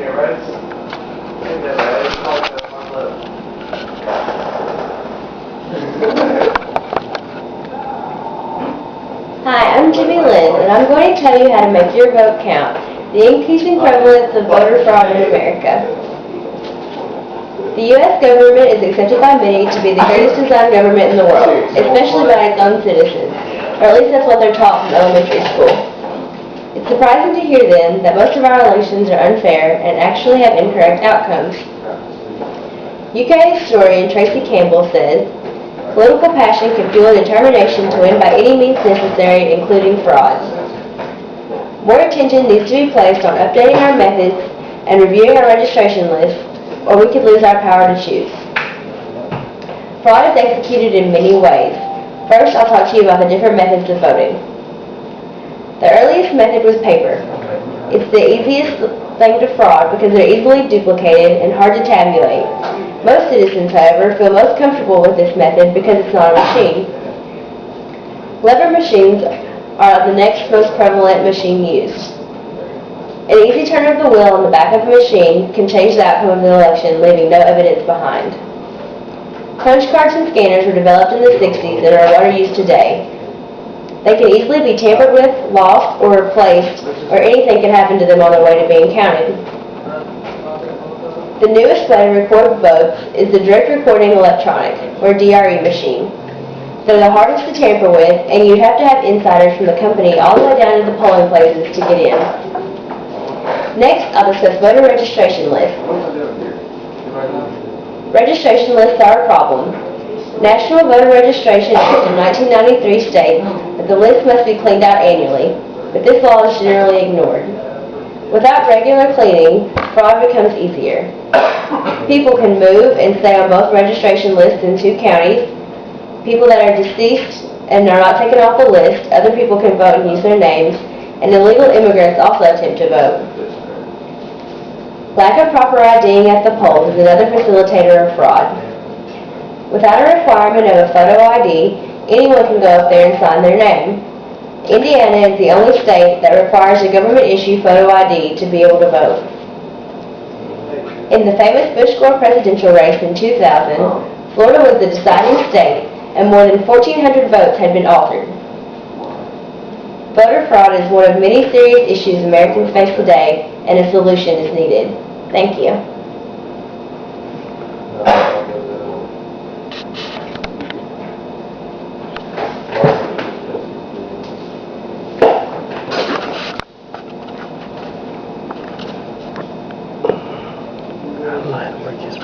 Hi, I'm Jimmi Lynn, and I'm going to tell you how to make your vote count, the increasing prevalence of voter fraud in America. The U.S. government is accepted by many to be the greatest designed government in the world, especially by its own citizens, or at least that's what they're taught from elementary school. It's surprising to hear then that most of our elections are unfair and actually have incorrect outcomes. UK historian Tracy Campbell says, "Political passion can fuel a determination to win by any means necessary, including fraud." More attention needs to be placed on updating our methods and reviewing our registration list, or we could lose our power to choose. Fraud is executed in many ways. First, I'll talk to you about the different methods of voting. The earliest method was paper. It's the easiest thing to fraud because they're easily duplicated and hard to tabulate. Most citizens, however, feel most comfortable with this method because it's not a machine. Lever machines are the next most prevalent machine used. An easy turn of the wheel on the back of a machine can change the outcome of the election, leaving no evidence behind. Punch cards and scanners were developed in the 60s and are what are used today. They can easily be tampered with, lost, or replaced, or anything can happen to them on their way to being counted. The newest way to record votes is the direct recording electronic, or DRE machine. They're the hardest to tamper with, and you have to have insiders from the company all the way down to the polling places to get in. Next, I'll discuss voter registration lists. Registration lists are a problem. National voter registration Act of 1993 states that the list must be cleaned out annually, but this law is generally ignored. Without regular cleaning, fraud becomes easier. People can move and stay on both registration lists in two counties. People that are deceased and are not taken off the list, other people can vote and use their names, and illegal immigrants also attempt to vote. Lack of proper IDing at the polls is another facilitator of fraud. Without a requirement of a photo ID, anyone can go up there and sign their name. Indiana is the only state that requires a government-issued photo ID to be able to vote. In the famous Bush Gore presidential race in 2000, Florida was the deciding state, and more than 1,400 votes had been altered. Voter fraud is one of many serious issues Americans face today, and a solution is needed. Thank you. Line work is